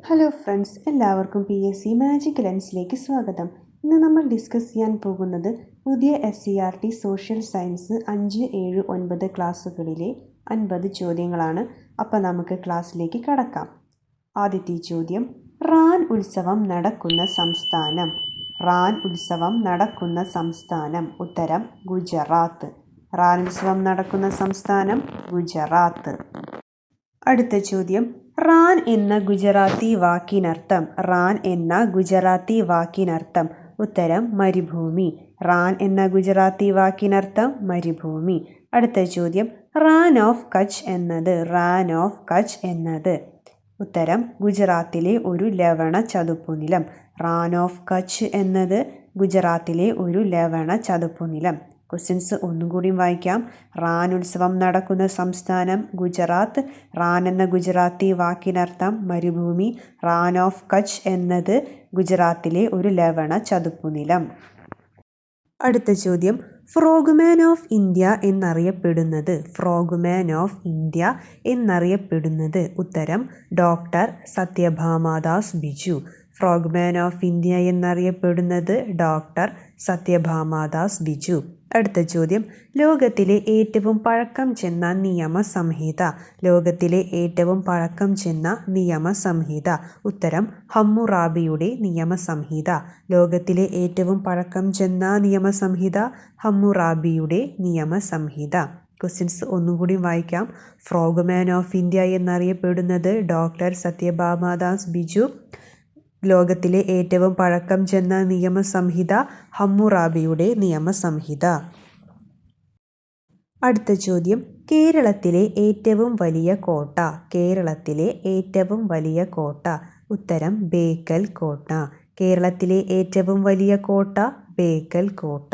Hello friends, എല്ലാവർക്കും PSC magic ലെൻസിലേക്ക് സ്വാഗതം. ഇന്ന് നമ്മൾ ഡിസ്കസ് ചെയ്യാൻ പോകുന്നത് പുതിയ SCERT സോഷ്യൽ സയൻസ് 5, 7, 9 ക്ലാസ്സുകളിലെ 50 ചോദ്യങ്ങളാണ്. അപ്പോൾ നമുക്ക് ക്ലാസ്സിലേക്ക് കടക്കാം. ആദ്യത്തെ ചോദ്യം, റാൻ ഉത്സവം നടക്കുന്ന സംസ്ഥാനം. റാൻ ഉത്സവം നടക്കുന്ന സംസ്ഥാനം. ഉത്തരം ഗുജറാത്ത്. റാൻ ഉത്സവം നടക്കുന്ന സംസ്ഥാനം ഗുജറാത്ത്. അടുത്ത ചോദ്യം, റാൻ എന്ന ഗുജറാത്തി വാക്കിനർത്ഥം. റാൻ എന്ന ഗുജറാത്തി വാക്കിനർത്ഥം. ഉത്തരം മരുഭൂമി. റാൻ എന്ന ഗുജറാത്തി വാക്കിനർത്ഥം മരുഭൂമി. അടുത്ത ചോദ്യം, റാൻ ഓഫ് കച്ച് എന്നത്. റാൻ ഓഫ് കച്ച് എന്നത്. ഉത്തരം ഗുജറാത്തിലെ ഒരു ലവണ ചതുപ്പുനിലം. റാൻ ഓഫ് കച്ച് എന്നത് ഗുജറാത്തിലെ ഒരു ലവണ ചതുപ്പുനിലം. ക്വസ്റ്റ്യൻസ് ഒന്നുകൂടി വായിക്കാം. റാൻ ഉത്സവം നടക്കുന്ന സംസ്ഥാനം ഗുജറാത്ത്. റാൻ എന്ന ഗുജറാത്തി വാക്കിനർത്ഥം മരുഭൂമി. റാൻ ഓഫ് കച്ച് എന്നത് ഗുജറാത്തിലെ ഒരു ലവണ ചതുപ്പുനിലം. അടുത്ത ചോദ്യം, ഫ്രോഗ്മാൻ ഓഫ് ഇന്ത്യ എന്നറിയപ്പെടുന്നത്. ഫ്രോഗ്മാൻ ഓഫ് ഇന്ത്യ എന്നറിയപ്പെടുന്നത്. ഉത്തരം doctor Sathyabhamadas Biju. ഫ്രോഗ്മാൻ of India എന്നറിയപ്പെടുന്നത് ഡോക്ടർ സത്യഭാമാദാസ് ബിജു. അടുത്ത ചോദ്യം, ലോകത്തിലെ ഏറ്റവും പഴക്കം ചെന്ന നിയമസംഹിത. ലോകത്തിലെ ഏറ്റവും പഴക്കം ചെന്ന നിയമസംഹിത. ഉത്തരം ഹമ്മുറാബിയുടെ നിയമസംഹിത. ലോകത്തിലെ ഏറ്റവും പഴക്കം ചെന്ന നിയമസംഹിത ഹമ്മുറാബിയുടെ നിയമസംഹിത. ക്വസ്റ്റ്യൻസ് ഒന്നുകൂടി വായിക്കാം. ഫ്രോഗ്മാൻ ഓഫ് ഇന്ത്യ എന്നറിയപ്പെടുന്നത് ഡോക്ടർ സത്യഭാമാദാസ് ബിജു. ലോകത്തിലെ ഏറ്റവും പഴക്കം ചെന്ന നിയമസംഹിത ഹമ്മുറാബിയുടെ നിയമസംഹിത. അടുത്ത ചോദ്യം, കേരളത്തിലെ ഏറ്റവും വലിയ കോട്ട. കേരളത്തിലെ ഏറ്റവും വലിയ കോട്ട. ഉത്തരം ബേക്കൽ കോട്ട. കേരളത്തിലെ ഏറ്റവും വലിയ കോട്ട ബേക്കൽ കോട്ട.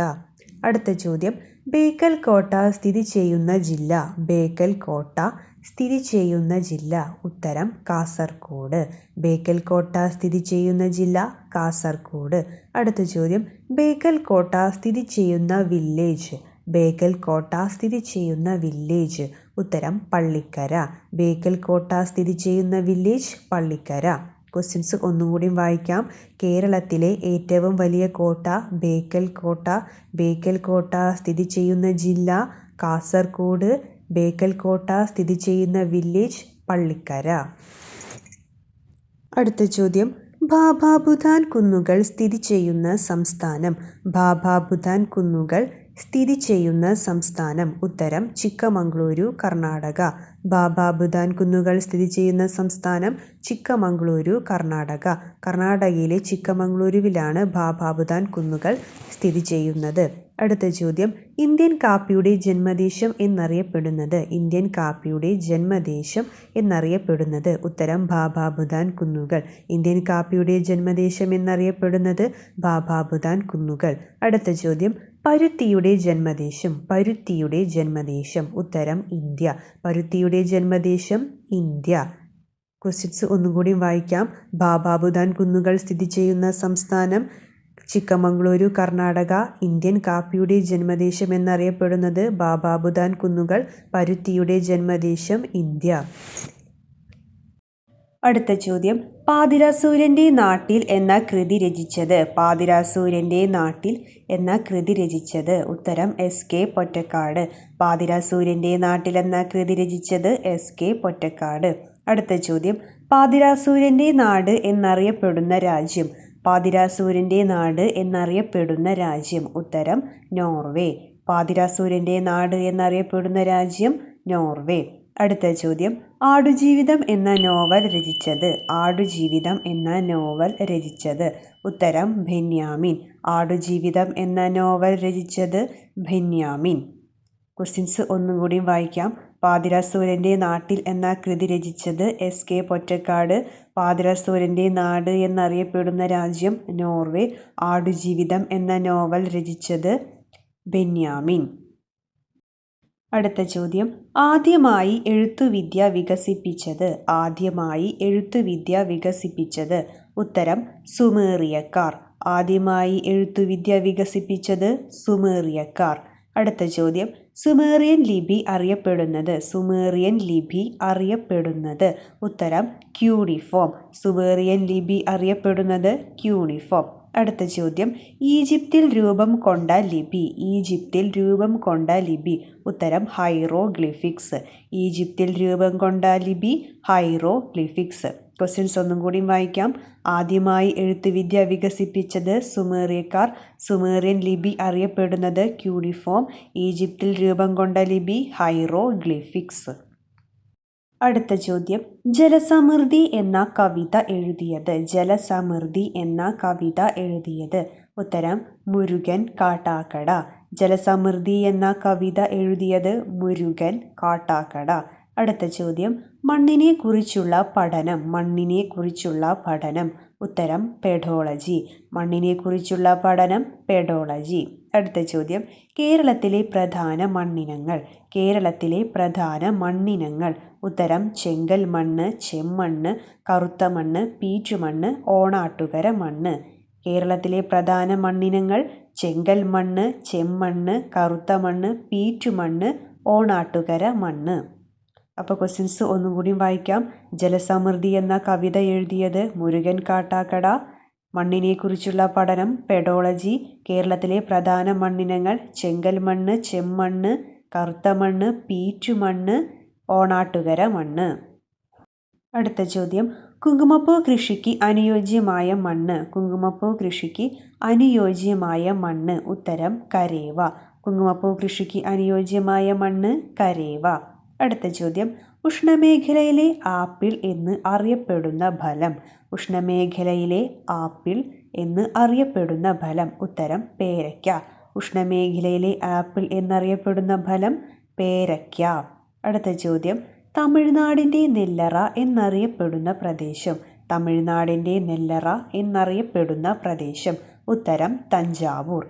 അടുത്ത ചോദ്യം, ബേക്കൽ കോട്ട സ്ഥിതി ചെയ്യുന്ന ജില്ല. ബേക്കൽ കോട്ട സ്ഥിതി ചെയ്യുന്ന ജില്ല. ഉത്തരം കാസർഗോഡ്. ബേക്കൽ കോട്ട സ്ഥിതി ചെയ്യുന്ന ജില്ല കാസർഗോഡ്. അടുത്ത ചോദ്യം, ബേക്കൽ കോട്ട സ്ഥിതി ചെയ്യുന്ന വില്ലേജ്. ബേക്കൽ കോട്ട സ്ഥിതി ചെയ്യുന്ന വില്ലേജ്. ഉത്തരം പള്ളിക്കര. ബേക്കൽ കോട്ട സ്ഥിതി ചെയ്യുന്ന വില്ലേജ് പള്ളിക്കര. ക്വസ്റ്റ്യൻസ് ഒന്നുകൂടി വായിക്കാം. കേരളത്തിലെ ഏറ്റവും വലിയ കോട്ട ബേക്കൽ കോട്ട. ബേക്കൽ കോട്ട സ്ഥിതി ചെയ്യുന്ന ജില്ല കാസർഗോഡ്. ബേക്കൽ കോട്ട സ്ഥിതി ചെയ്യുന്ന വില്ലേജ് പള്ളിക്കര. അടുത്ത ചോദ്യം, ബാബാ ബുദാൻ കുന്നുകൾ സ്ഥിതി ചെയ്യുന്ന സംസ്ഥാനം. ബാബാ ബുദാൻ കുന്നുകൾ സ്ഥിതി ചെയ്യുന്ന സംസ്ഥാനം. ഉത്തരം ചിക്കമംഗളൂരു, കർണാടക. ബാബാ ബുദാൻ കുന്നുകൾ സ്ഥിതി ചെയ്യുന്ന സംസ്ഥാനം ചിക്കമംഗളൂരു, കർണാടക. കർണാടകയിലെ ചിക്കമംഗളൂരുവിലാണ് ബാബാ ബുദാൻ കുന്നുകൾ സ്ഥിതി ചെയ്യുന്നത്. അടുത്ത ചോദ്യം, ഇന്ത്യൻ കാപ്പിയുടെ ജന്മദേശം എന്നറിയപ്പെടുന്നത്. ഇന്ത്യൻ കാപ്പിയുടെ ജന്മദേശം എന്നറിയപ്പെടുന്നത്. ഉത്തരം ബാബാ ബുദാൻ കുന്നുകൾ. ഇന്ത്യൻ കാപ്പിയുടെ ജന്മദേശം എന്നറിയപ്പെടുന്നത് ബാബാ ബുദാൻ കുന്നുകൾ. അടുത്ത ചോദ്യം, പരുത്തിയുടെ ജന്മദേശം. പരുത്തിയുടെ ജന്മദേശം. ഉത്തരം ഇന്ത്യ. പരുത്തിയുടെ ജന്മദേശം ഇന്ത്യ. ക്വസ്റ്റ്യൻസ് ഒന്നുകൂടി വായിക്കാം. ബാബാ ബുദാൻ കുന്നുകൾ സ്ഥിതി ചെയ്യുന്ന സംസ്ഥാനം ചിക്കമംഗളൂരു, കർണാടക. ഇന്ത്യൻ കാപ്പിയുടെ ജന്മദേശം എന്നറിയപ്പെടുന്നത് ബാബാ ബുദാൻ കുന്നുകൾ. പരുത്തിയുടെ ജന്മദേശം ഇന്ത്യ. അടുത്ത ചോദ്യം, പാതിരാസൂര്യൻ്റെ നാട്ടിൽ എന്ന കൃതി രചിച്ചത്. പാതിരാസൂര്യൻ്റെ നാട്ടിൽ എന്ന കൃതി രചിച്ചത്. ഉത്തരം SK പൊറ്റക്കാട്. പാതിരാസൂര്യൻ്റെ നാട്ടിൽ എന്ന കൃതി രചിച്ചത് SK പൊറ്റക്കാട്. അടുത്ത ചോദ്യം, പാതിരാസൂര്യൻ്റെ നാട് എന്നറിയപ്പെടുന്ന രാജ്യം. പാതിരാസൂര്യൻ്റെ നാട് എന്നറിയപ്പെടുന്ന രാജ്യം. ഉത്തരം നോർവേ. പാതിരാസൂര്യൻ്റെ നാട് എന്നറിയപ്പെടുന്ന രാജ്യം നോർവേ. അടുത്ത ചോദ്യം, ആടുജീവിതം എന്ന നോവൽ രചിച്ചത്. ആടുജീവിതം എന്ന നോവൽ രചിച്ചത്. ഉത്തരം ബെന്യാമിൻ. ആടുജീവിതം എന്ന നോവൽ രചിച്ചത് ബെന്യാമിൻ. ക്വസ്റ്റ്യൻസ് ഒന്നും കൂടി വായിക്കാം. പാതിരാസൂര്യൻ്റെ നാട്ടിൽ എന്ന കൃതി രചിച്ചത് SK പൊറ്റക്കാട്. പാതിരാസൂര്യൻ്റെ നാട് എന്നറിയപ്പെടുന്ന രാജ്യം നോർവേ. ആടുജീവിതം എന്ന നോവൽ രചിച്ചത് ബെന്യാമിൻ. അടുത്ത ചോദ്യം, ആദ്യമായി എഴുത്തുവിദ്യ വികസിപ്പിച്ചത്. ആദ്യമായി എഴുത്തുവിദ്യ വികസിപ്പിച്ചത്. ഉത്തരം സുമേറിയക്കാർ. ആദ്യമായി എഴുത്തുവിദ്യ വികസിപ്പിച്ചത് സുമേറിയക്കാർ. അടുത്ത ചോദ്യം സുമേറിയൻ ലിപി അറിയപ്പെടുന്നത് ഉത്തരം ക്യൂണിഫോം. സുമേറിയൻ ലിപി അറിയപ്പെടുന്നത് ക്യൂണിഫോം. അടുത്ത ചോദ്യം ഈജിപ്തിൽ രൂപം കൊണ്ട ലിപി ഉത്തരം ഹൈറോഗ്ലിഫിക്സ്. ഈജിപ്തിൽ രൂപം കൊണ്ട ലിപി ഹൈറോഗ്ലിഫിക്സ്. ക്വസ്റ്റ്യൻസ് ഒന്നും കൂടി വായിക്കാം. ആദ്യമായി എഴുത്തുവിദ്യ വികസിപ്പിച്ചത് സുമേറിയക്കാർ. സുമേറിയൻ ലിപി അറിയപ്പെടുന്നത് ക്യൂണിഫോം. ഈജിപ്തിൽ രൂപം കൊണ്ട ലിപി ഹൈറോഗ്ലിഫിക്സ്. അടുത്ത ചോദ്യം ജലസമൃദ്ധി എന്ന കവിത എഴുതിയത് ഉത്തരം മുരുകൻ കാട്ടാക്കട. ജലസമൃദ്ധി എന്ന കവിത എഴുതിയത് മുരുകൻ കാട്ടാക്കട. അടുത്ത ചോദ്യം മണ്ണിനെ കുറിച്ചുള്ള പഠനം ഉത്തരം പെഡോളജി. അടുത്ത ചോദ്യം കേരളത്തിലെ പ്രധാന മണ്ണിനങ്ങൾ ഉത്തരം ചെങ്കൽ മണ്ണ്, ചെമ്മണ്ണ്, കറുത്ത മണ്ണ്, പീറ്റുമണ്ണ്, ഓണാട്ടുകര മണ്ണ്. കേരളത്തിലെ പ്രധാന മണ്ണിനങ്ങൾ ചെങ്കൽ മണ്ണ്, ചെമ്മണ്ണ്, കറുത്ത മണ്ണ്, പീറ്റുമണ്ണ്, ഓണാട്ടുകര മണ്ണ്. അപ്പോൾ ക്വസ്റ്റ്യൻസ് ഒന്നും കൂടി വായിക്കാം. ജലസമൃദ്ധി എന്ന കവിത എഴുതിയത് മുരുകൻ കാട്ടാക്കട. മണ്ണിനെക്കുറിച്ചുള്ള പഠനം പെഡോളജി. കേരളത്തിലെ പ്രധാന മണ്ണിനങ്ങൾ ചെങ്കൽ മണ്ണ്, ചെമ്മണ്ണ്, കറുത്ത മണ്ണ്, പീറ്റുമണ്ണ്, ഓണാട്ടുകര മണ്ണ്. അടുത്ത ചോദ്യം കുങ്കുമപ്പൂ കൃഷിക്ക് അനുയോജ്യമായ മണ്ണ് ഉത്തരം കരേവ. അടുത്ത ചോദ്യം ഉഷ്ണമേഖലയിലെ ആപ്പിൾ എന്ന് അറിയപ്പെടുന്ന ഫലം ഉത്തരം പേരയ്ക്ക. അടുത്ത ചോദ്യം തമിഴ്നാടിൻ്റെ നെല്ലറ എന്നറിയപ്പെടുന്ന പ്രദേശം ഉത്തരം തഞ്ചാവൂർ.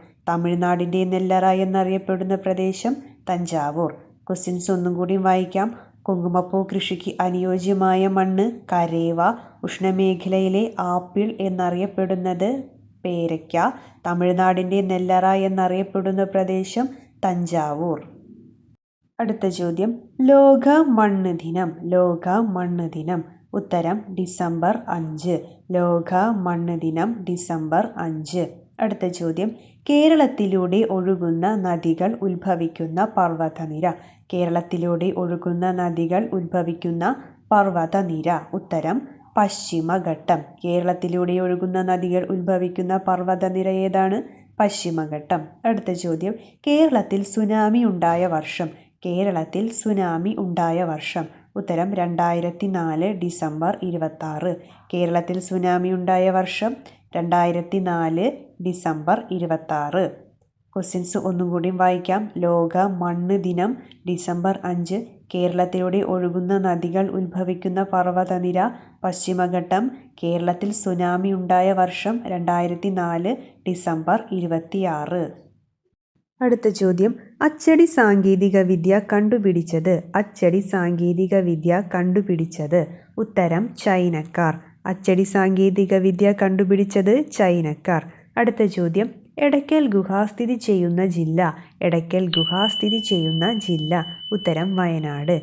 ക്വസ്റ്റ്യൻസ് ഒന്നും കൂടി വായിക്കാം. കുങ്കുമപ്പൂ കൃഷിക്ക് അനുയോജ്യമായ മണ്ണ് കരേവ. ഉഷ്ണമേഖലയിലെ ആപ്പിൾ എന്നറിയപ്പെടുന്നത് പേരയ്ക്ക. തമിഴ്നാടിൻ്റെ നെല്ലറ എന്നറിയപ്പെടുന്ന പ്രദേശം തഞ്ചാവൂർ. അടുത്ത ചോദ്യം ലോക മണ്ണ് ദിനം ഉത്തരം ഡിസംബർ 5. അടുത്ത ചോദ്യം കേരളത്തിലൂടെ ഒഴുകുന്ന നദികൾ ഉത്ഭവിക്കുന്ന പർവ്വതനിര ഉത്തരം പശ്ചിമഘട്ടം. കേരളത്തിലൂടെ ഒഴുകുന്ന നദികൾ ഉത്ഭവിക്കുന്ന പർവ്വതനിര ഏതാണ്? പശ്ചിമഘട്ടം. അടുത്ത ചോദ്യം കേരളത്തിൽ സുനാമി ഉണ്ടായ വർഷം ഉത്തരം 2004 ഡിസംബർ 26. കേരളത്തിൽ സുനാമി ഉണ്ടായ വർഷം 2004 ഡിസംബർ 26. ക്വസ്റ്റ്യൻസ് ഒന്നും കൂടി വായിക്കാം. ലോക മണ്ണ് ദിനം ഡിസംബർ 5. കേരളത്തിലൂടെ ഒഴുകുന്ന നദികൾ ഉത്ഭവിക്കുന്ന പർവ്വതനിര പശ്ചിമഘട്ടം. കേരളത്തിൽ സുനാമി ഉണ്ടായ വർഷം 2004 ഡിസംബർ 26. അടുത്ത ചോദ്യം അച്ചടി സാങ്കേതികവിദ്യ കണ്ടുപിടിച്ചത് ഉത്തരം ചൈനക്കാർ. അടുത്ത ചോദ്യം എടയ്ക്കൽ ഗുഹ സ്ഥിതി ചെയ്യുന്ന ജില്ല ഉത്തരം വയനാട്.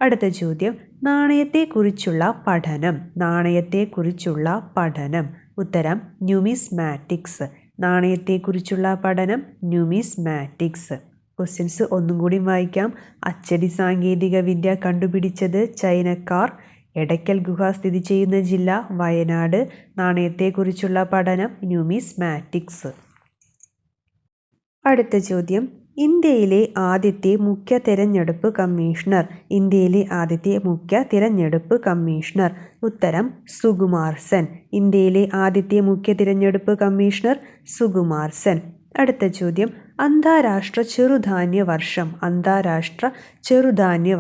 അടുത്ത ചോദ്യം നാണയത്തെക്കുറിച്ചുള്ള പഠനം ഉത്തരം ന്യൂമിസ്മാറ്റിക്സ്. ക്വസ്റ്റ്യൻസ് ഒന്നും കൂടി വായിക്കാം. അച്ചടി സാങ്കേതികവിദ്യ കണ്ടുപിടിച്ചത് ചൈനക്കാർ. എടയ്ക്കൽ ഗുഹ സ്ഥിതി ചെയ്യുന്ന ജില്ല വയനാട്. നാണയത്തെക്കുറിച്ചുള്ള പഠനം ന്യൂമിസ്മാറ്റിക്സ്. അടുത്ത ചോദ്യം ഇന്ത്യയിലെ ആദ്യത്തെ മുഖ്യ തിരഞ്ഞെടുപ്പ് കമ്മീഷണർ ഉത്തരം സുകുമാർ സെൻ. അടുത്ത ചോദ്യം അന്താരാഷ്ട്ര ചെറുധാന്യ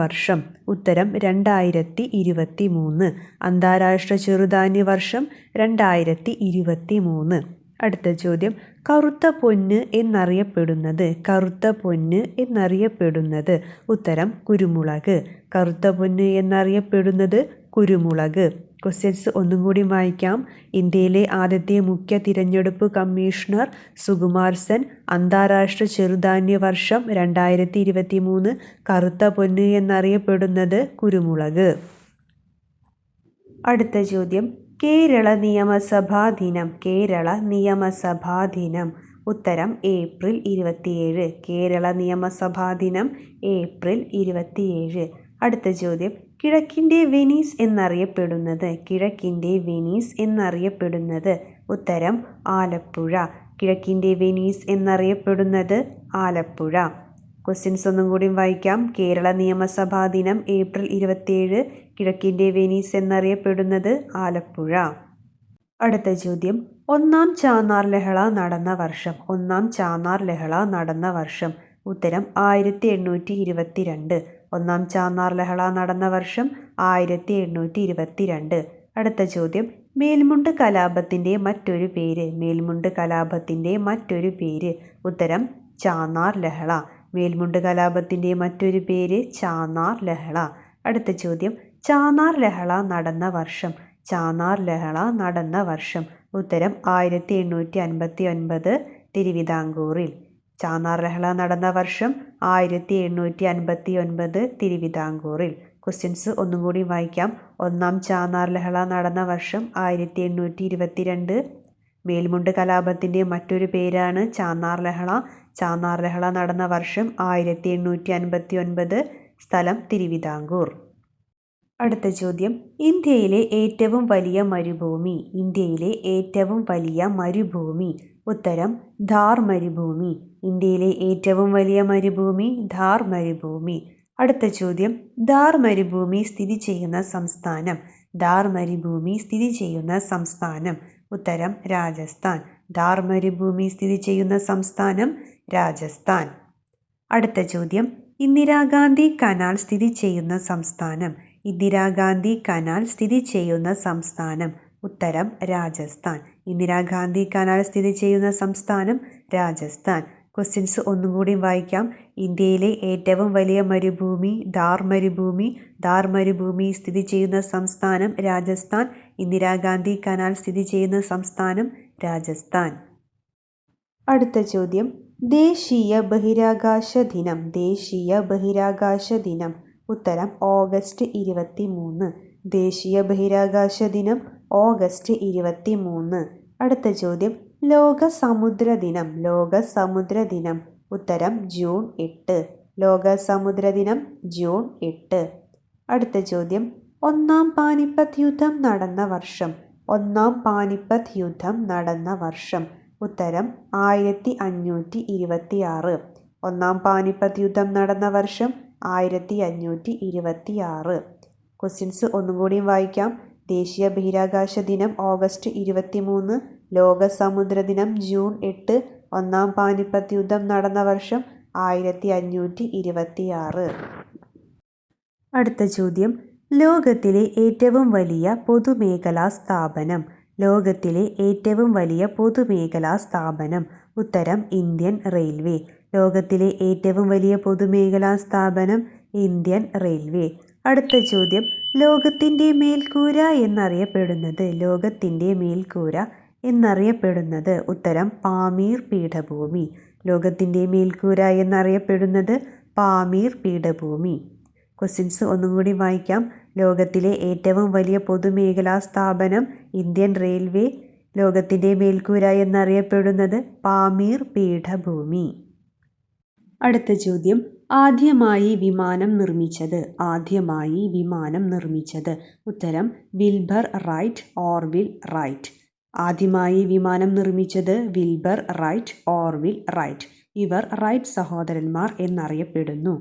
വർഷം ഉത്തരം 2023. അന്താരാഷ്ട്ര ചെറുധാന്യ വർഷം 2023. അടുത്ത ചോദ്യം കറുത്ത പൊന്ന് എന്നറിയപ്പെടുന്നത് ഉത്തരം കുരുമുളക്. ക്വസ്റ്റ്യൻസ് ഒന്നും കൂടി വായിക്കാം. ഇന്ത്യയിലെ ആദ്യത്തെ മുഖ്യ തിരഞ്ഞെടുപ്പ് കമ്മീഷണർ സുകുമാർ സെൻ. അന്താരാഷ്ട്ര ചെറുധാന്യ വർഷം 2023. കറുത്ത പൊന്ന് എന്നറിയപ്പെടുന്നത് കുരുമുളക്. അടുത്ത ചോദ്യം, കേരള നിയമസഭാ ദിനം. കേരള നിയമസഭാ ദിനം. ഉത്തരം ഏപ്രിൽ 27. കേരള നിയമസഭാ ദിനം ഏപ്രിൽ 27. അടുത്ത ചോദ്യം, കിഴക്കിൻ്റെ വെനീസ് എന്നറിയപ്പെടുന്നത്. കിഴക്കിൻ്റെ വെനീസ് എന്നറിയപ്പെടുന്നത്. ഉത്തരം ആലപ്പുഴ. കിഴക്കിൻ്റെ വെനീസ് എന്നറിയപ്പെടുന്നത് ആലപ്പുഴ. ക്വസ്റ്റ്യൻസ് ഒന്നും കൂടി വായിക്കാം. കേരള നിയമസഭാ ദിനം ഏപ്രിൽ 27. കിഴക്കിൻ്റെ വെനീസ് എന്നറിയപ്പെടുന്നത് ആലപ്പുഴ. അടുത്ത ചോദ്യം, ഒന്നാം ചാന്നാർ ലഹള നടന്ന വർഷം. ഒന്നാം ചാന്നാർ ലഹള നടന്ന വർഷം. ഉത്തരം 1822. ഒന്നാം ചാന്നാർ ലഹള നടന്ന വർഷം 1822. അടുത്ത ചോദ്യം, മേൽമുണ്ട് കലാപത്തിൻ്റെ മറ്റൊരു പേര്. മേൽമുണ്ട് കലാപത്തിൻ്റെ മറ്റൊരു പേര്. ഉത്തരം ചാന്നാർ ലഹള. മേൽമുണ്ട് കലാപത്തിൻ്റെ മറ്റൊരു പേര് ചാന്നാർ ലഹള. അടുത്ത ചോദ്യം, ചാന്നാർ ലഹള നടന്ന വർഷം. ചാന്നാർ ലഹള നടന്ന വർഷം. ഉത്തരം 1859 തിരുവിതാംകൂറിൽ. ചാന്നാർ ലഹള നടന്ന വർഷം 1859 തിരുവിതാംകൂറിൽ. ക്വസ്റ്റ്യൻസ് ഒന്നും കൂടി വായിക്കാം. ഒന്നാം ചാന്നാർ ലഹള നടന്ന വർഷം 1822. മേൽമുണ്ട് കലാപത്തിൻ്റെ മറ്റൊരു പേരാണ് ചാന്നാർ ലഹള. ചാന്നാർ ലഹള നടന്ന വർഷം 1859. സ്ഥലം തിരുവിതാംകൂർ. അടുത്ത ചോദ്യം, ഇന്ത്യയിലെ ഏറ്റവും വലിയ മരുഭൂമി. ഇന്ത്യയിലെ ഏറ്റവും വലിയ മരുഭൂമി. ഉത്തരം ഥാർ മരുഭൂമി. ഇന്ത്യയിലെ ഏറ്റവും വലിയ മരുഭൂമി ഥാർ മരുഭൂമി. അടുത്ത ചോദ്യം, ഥാർ മരുഭൂമി സ്ഥിതി ചെയ്യുന്ന സംസ്ഥാനം. ഥാർ മരുഭൂമി സ്ഥിതി ചെയ്യുന്ന സംസ്ഥാനം. ഉത്തരം രാജസ്ഥാൻ. ഥാർ മരുഭൂമി സ്ഥിതി ചെയ്യുന്ന സംസ്ഥാനം രാജസ്ഥാൻ. അടുത്ത ചോദ്യം, ഇന്ദിരാഗാന്ധി കനാൽ സ്ഥിതി ചെയ്യുന്ന സംസ്ഥാനം. ഇന്ദിരാഗാന്ധി കനാൽ സ്ഥിതി ചെയ്യുന്ന സംസ്ഥാനം. ഉത്തരം രാജസ്ഥാൻ. ഇന്ദിരാഗാന്ധി കനാൽ സ്ഥിതി ചെയ്യുന്ന സംസ്ഥാനം രാജസ്ഥാൻ. ക്വസ്റ്റ്യൻസ് ഒന്നും കൂടി വായിക്കാം. ഇന്ത്യയിലെ ഏറ്റവും വലിയ മരുഭൂമി ഥാർ മരുഭൂമി. ഥാർ മരുഭൂമി സ്ഥിതി ചെയ്യുന്ന സംസ്ഥാനം രാജസ്ഥാൻ. ഇന്ദിരാഗാന്ധി കനാൽ സ്ഥിതി ചെയ്യുന്ന സംസ്ഥാനം രാജസ്ഥാൻ. അടുത്ത ചോദ്യം, ദേശീയ ബഹിരാകാശ ദിനം. ദേശീയ ബഹിരാകാശ ദിനം. ഉത്തരം ഓഗസ്റ്റ് 23. ദേശീയ ബഹിരാകാശ ദിനം ഓഗസ്റ്റ് 23. അടുത്ത ചോദ്യം, ലോക സമുദ്ര ദിനം. ലോക സമുദ്ര ദിനം. ഉത്തരം ജൂൺ 8. ലോക സമുദ്ര ദിനം ജൂൺ 8. അടുത്ത ചോദ്യം, ഒന്നാം പാനിപ്പത്ത് യുദ്ധം നടന്ന വർഷം. ഒന്നാം പാനിപ്പത്ത് യുദ്ധം നടന്ന വർഷം. ഉത്തരം 1526. ഒന്നാം പാനിപ്പത്ത് യുദ്ധം നടന്ന വർഷം 1526. ക്വസ്റ്റ്യൻസ് ഒന്നും കൂടിയും വായിക്കാം. ദേശീയ ബഹിരാകാശ ദിനം ഓഗസ്റ്റ് 23. ലോക സമുദ്ര ദിനം ജൂൺ 8. ഒന്നാം പാനിപ്പത്ത് യുദ്ധം നടന്ന വർഷം 1526. അടുത്ത ചോദ്യം, ലോകത്തിലെ ഏറ്റവും വലിയ പൊതുമേഖലാ സ്ഥാപനം. ലോകത്തിലെ ഏറ്റവും വലിയ പൊതുമേഖലാ സ്ഥാപനം. ഉത്തരം ഇന്ത്യൻ റെയിൽവേ. ലോകത്തിലെ ഏറ്റവും വലിയ പൊതുമേഖലാ സ്ഥാപനം ഇന്ത്യൻ റെയിൽവേ. അടുത്ത ചോദ്യം, ലോകത്തിൻ്റെ മേൽക്കൂര എന്നറിയപ്പെടുന്നത്. ലോകത്തിൻ്റെ മേൽക്കൂര എന്നറിയപ്പെടുന്നത്. ഉത്തരം പാമീർ പീഠഭൂമി. ലോകത്തിൻ്റെ മേൽക്കൂര എന്നറിയപ്പെടുന്നത് പാമീർ പീഠഭൂമി. ക്വസ്റ്റ്യൻസ് ഒന്നും കൂടി വായിക്കാം. ലോകത്തിലെ ഏറ്റവും വലിയ പൊതുമേഖലാ സ്ഥാപനം ഇന്ത്യൻ റെയിൽവേ. ലോകത്തിൻ്റെ മേൽക്കൂര എന്നറിയപ്പെടുന്നത് പാമീർ പീഠഭൂമി. അടുത്ത ചോദ്യം, ആദ്യമായി വിമാനം നിർമ്മിച്ചത്. ആദ്യമായി വിമാനം നിർമ്മിച്ചത്. ഉത്തരം വിൽബർ റൈറ്റ് ഓർവിൽ റൈറ്റ്. ആദ്യമായി വിമാനം നിർമ്മിച്ചത് വിൽബർ റൈറ്റ് ഓർവിൽ റൈറ്റ്. ഇവർ റൈറ്റ് സഹോദരന്മാർ എന്നറിയപ്പെടുന്നു.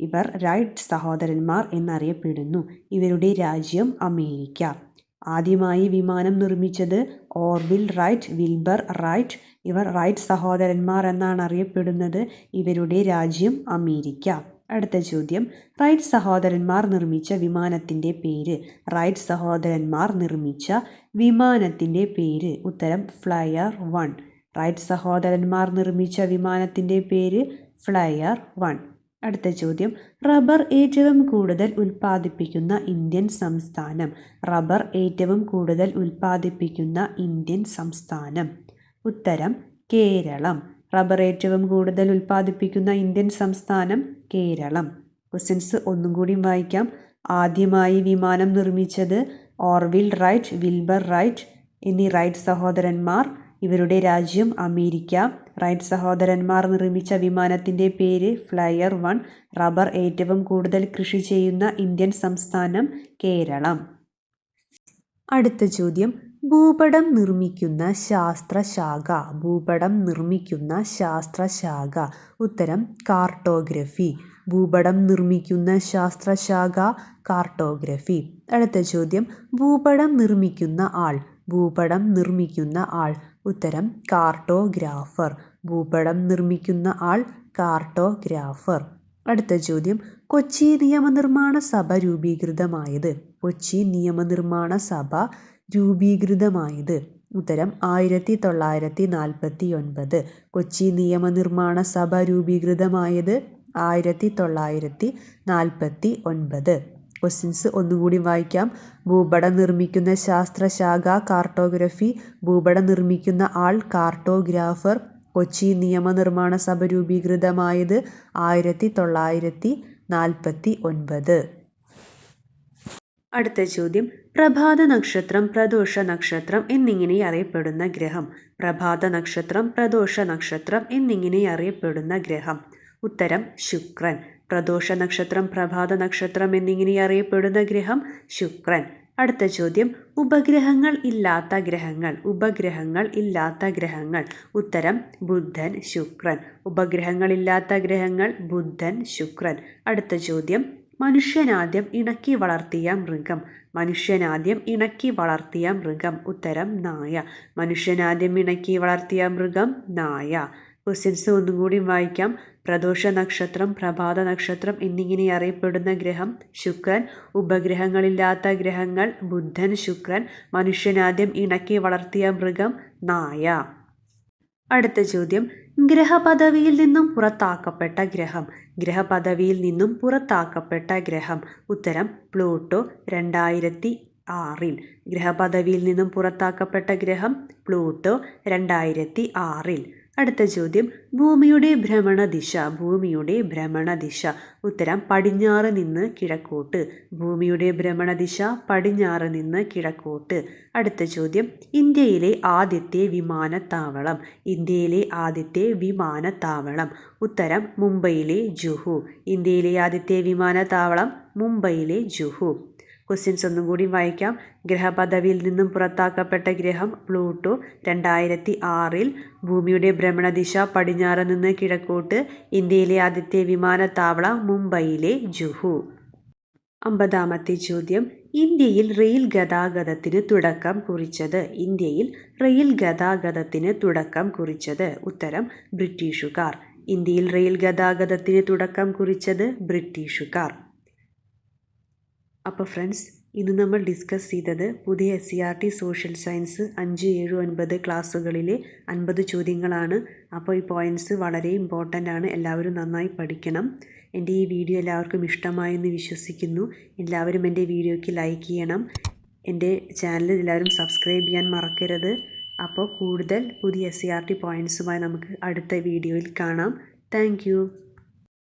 ഇവർ റൈറ്റ് സഹോദരന്മാർ എന്നറിയപ്പെടുന്നു. ഇവരുടെ രാജ്യം അമേരിക്ക. ആദ്യമായി വിമാനം നിർമ്മിച്ചത് ഓർവിൽ റൈറ്റ്, വിൽബർ റൈറ്റ്. ഇവർ റൈറ്റ് സഹോദരന്മാർ എന്നാണ് അറിയപ്പെടുന്നത്. ഇവരുടെ രാജ്യം അമേരിക്ക. അടുത്ത ചോദ്യം, റൈറ്റ് സഹോദരന്മാർ നിർമ്മിച്ച വിമാനത്തിൻ്റെ പേര്. റൈറ്റ് സഹോദരന്മാർ നിർമ്മിച്ച വിമാനത്തിൻ്റെ പേര്. ഉത്തരം ഫ്ലയർ 1. റൈറ്റ് സഹോദരന്മാർ നിർമ്മിച്ച വിമാനത്തിൻ്റെ പേര് ഫ്ലയർ 1. അടുത്ത ചോദ്യം, റബ്ബർ ഏറ്റവും കൂടുതൽ ഉൽപ്പാദിപ്പിക്കുന്ന ഇന്ത്യൻ സംസ്ഥാനം. റബ്ബർ ഏറ്റവും കൂടുതൽ ഉൽപ്പാദിപ്പിക്കുന്ന ഇന്ത്യൻ സംസ്ഥാനം. ഉത്തരം കേരളം. റബ്ബർ ഏറ്റവും കൂടുതൽ ഉൽപ്പാദിപ്പിക്കുന്ന ഇന്ത്യൻ സംസ്ഥാനം കേരളം. ക്വസ്റ്റ്യൻസ് ഒന്നും കൂടി വായിക്കാം. ആദ്യമായി വിമാനം നിർമ്മിച്ചത് ഓർവിൽ റൈറ്റ്, വിൽബർ റൈറ്റ് എന്നീ റൈറ്റ് സഹോദരന്മാർ. ഇവരുടെ രാജ്യം അമേരിക്ക. റൈറ്റ് സഹോദരന്മാർ നിർമ്മിച്ച വിമാനത്തിൻ്റെ പേര് ഫ്ലയർ 1. റബ്ബർ ഏറ്റവും കൂടുതൽ കൃഷി ചെയ്യുന്ന ഇന്ത്യൻ സംസ്ഥാനം കേരളം. അടുത്ത ചോദ്യം, ഭൂപടം നിർമ്മിക്കുന്ന ശാസ്ത്രശാഖ. ഭൂപടം നിർമ്മിക്കുന്ന ശാസ്ത്രശാഖ. ഉത്തരം കാർട്ടോഗ്രഫി. ഭൂപടം നിർമ്മിക്കുന്ന ശാസ്ത്രശാഖ കാർട്ടോഗ്രഫി. അടുത്ത ചോദ്യം, ഭൂപടം നിർമ്മിക്കുന്ന ആൾ. ഭൂപടം നിർമ്മിക്കുന്ന ആൾ. ഉത്തരം കാർട്ടോഗ്രാഫർ. ഭൂപടം നിർമ്മിക്കുന്ന ആൾ കാർട്ടോഗ്രാഫർ. അടുത്ത ചോദ്യം, കൊച്ചി നിയമനിർമ്മാണ സഭ രൂപീകൃതമായത്. കൊച്ചി നിയമനിർമ്മാണ സഭ രൂപീകൃതമായത്. ഉത്തരം 1949. കൊച്ചി നിയമനിർമ്മാണ സഭ രൂപീകൃതമായത് 1949. ക്വസ്റ്റ്യൻസ് ഒന്നുകൂടി വായിക്കാം. ഭൂപടം നിർമ്മിക്കുന്ന ശാസ്ത്രശാഖ കാർട്ടോഗ്രഫി. ഭൂപടം നിർമ്മിക്കുന്ന ആൾ കാർട്ടോഗ്രാഫർ. കൊച്ചി നിയമനിർമ്മാണ സഭ രൂപീകൃതമായത് 1949. അടുത്ത ചോദ്യം, പ്രഭാത നക്ഷത്രം, പ്രദോഷ നക്ഷത്രം എന്നിങ്ങനെ അറിയപ്പെടുന്ന ഗ്രഹം. പ്രഭാത നക്ഷത്രം, പ്രദോഷ നക്ഷത്രം എന്നിങ്ങനെ അറിയപ്പെടുന്ന ഗ്രഹം. ഉത്തരം ശുക്രൻ. പ്രദോഷ നക്ഷത്രം, പ്രഭാത നക്ഷത്രം എന്നിങ്ങനെ അറിയപ്പെടുന്ന ഗ്രഹം ശുക്രൻ. അടുത്ത ചോദ്യം, ഉപഗ്രഹങ്ങൾ ഇല്ലാത്ത ഗ്രഹങ്ങൾ. ഉപഗ്രഹങ്ങൾ ഇല്ലാത്ത ഗ്രഹങ്ങൾ. ഉത്തരം ബുധൻ, ശുക്രൻ. ഉപഗ്രഹങ്ങൾ ഇല്ലാത്ത ഗ്രഹങ്ങൾ ബുധൻ, ശുക്രൻ. അടുത്ത ചോദ്യം, മനുഷ്യനാദ്യം ഇണക്കി വളർത്തിയ മൃഗം. മനുഷ്യനാദ്യം ഇണക്കി വളർത്തിയ മൃഗം. ഉത്തരം നായ. മനുഷ്യനാദ്യം ഇണക്കി വളർത്തിയ മൃഗം നായ. ക്വസ്റ്റ്യൻസ് ഒന്നും കൂടി വായിക്കാം. പ്രദോഷ നക്ഷത്രം, പ്രഭാത നക്ഷത്രം എന്നിങ്ങനെ അറിയപ്പെടുന്ന ഗ്രഹം ശുക്രൻ. ഉപഗ്രഹങ്ങളില്ലാത്ത ഗ്രഹങ്ങൾ ബുധൻ, ശുക്രൻ. മനുഷ്യനാദ്യം ഇണക്കി വളർത്തിയ മൃഗം നായ. അടുത്ത ചോദ്യം, ഗ്രഹപദവിയിൽ നിന്നും പുറത്താക്കപ്പെട്ട ഗ്രഹം. ഗ്രഹപദവിയിൽ നിന്നും പുറത്താക്കപ്പെട്ട ഗ്രഹം. ഉത്തരം പ്ലൂട്ടോ. 2006. ഗ്രഹപദവിയിൽ നിന്നും പുറത്താക്കപ്പെട്ട ഗ്രഹം പ്ലൂട്ടോ. 2006. അടുത്ത ചോദ്യം, ഭൂമിയുടെ ഭ്രമണദിശ. ഭൂമിയുടെ ഭ്രമണദിശ. ഉത്തരം പടിഞ്ഞാറ് നിന്ന് കിഴക്കോട്ട്. ഭൂമിയുടെ ഭ്രമണദിശ പടിഞ്ഞാറ് നിന്ന് കിഴക്കോട്ട്. അടുത്ത ചോദ്യം, ഇന്ത്യയിലെ ആദ്യത്തെ വിമാനത്താവളം. ഇന്ത്യയിലെ ആദ്യത്തെ വിമാനത്താവളം. ഉത്തരം മുംബൈയിലെ ജുഹു. ഇന്ത്യയിലെ ആദ്യത്തെ വിമാനത്താവളം മുംബൈയിലെ ജുഹു. ക്വസ്റ്റ്യൻസ് ഒന്നും കൂടി വായിക്കാം. ഗ്രഹപദവിയിൽ നിന്നും പുറത്താക്കപ്പെട്ട ഗ്രഹം പ്ലൂട്ടോ. 2006. ഭൂമിയുടെ ഭ്രമണദിശ പടിഞ്ഞാറ് നിന്ന് കിഴക്കോട്ട്. ഇന്ത്യയിലെ ആദ്യത്തെ വിമാനത്താവളം മുംബൈയിലെ ജുഹു. 50ാമത്തെ ചോദ്യം, ഇന്ത്യയിൽ റെയിൽ ഗതാഗതത്തിന് തുടക്കം കുറിച്ചത്. ഇന്ത്യയിൽ റെയിൽ ഗതാഗതത്തിന് തുടക്കം കുറിച്ചത്. ഉത്തരം ബ്രിട്ടീഷുകാർ. ഇന്ത്യയിൽ റെയിൽ ഗതാഗതത്തിന് തുടക്കം കുറിച്ചത് ബ്രിട്ടീഷുകാർ. അപ്പോൾ ഫ്രണ്ട്സ്, ഇന്ന് നമ്മൾ ഡിസ്കസ് ചെയ്തത് പുതിയ SCERT സോഷ്യൽ സയൻസ് 5, 7, 9 ക്ലാസ്സുകളിലെ 50 ചോദ്യങ്ങളാണ്. അപ്പോൾ ഈ പോയിൻറ്റ്സ് വളരെ ഇമ്പോർട്ടൻ്റ് ആണ്. എല്ലാവരും നന്നായി പഠിക്കണം. എൻ്റെ ഈ വീഡിയോ എല്ലാവർക്കും ഇഷ്ടമായെന്ന് വിശ്വസിക്കുന്നു. എല്ലാവരും എൻ്റെ വീഡിയോയ്ക്ക് ലൈക്ക് ചെയ്യണം. എൻ്റെ ചാനൽ എല്ലാവരും സബ്സ്ക്രൈബ് ചെയ്യാൻ മറക്കരുത്. അപ്പോൾ കൂടുതൽ പുതിയ SCERT പോയിൻറ്റ്സുമായി നമുക്ക് അടുത്ത വീഡിയോയിൽ കാണാം. താങ്ക്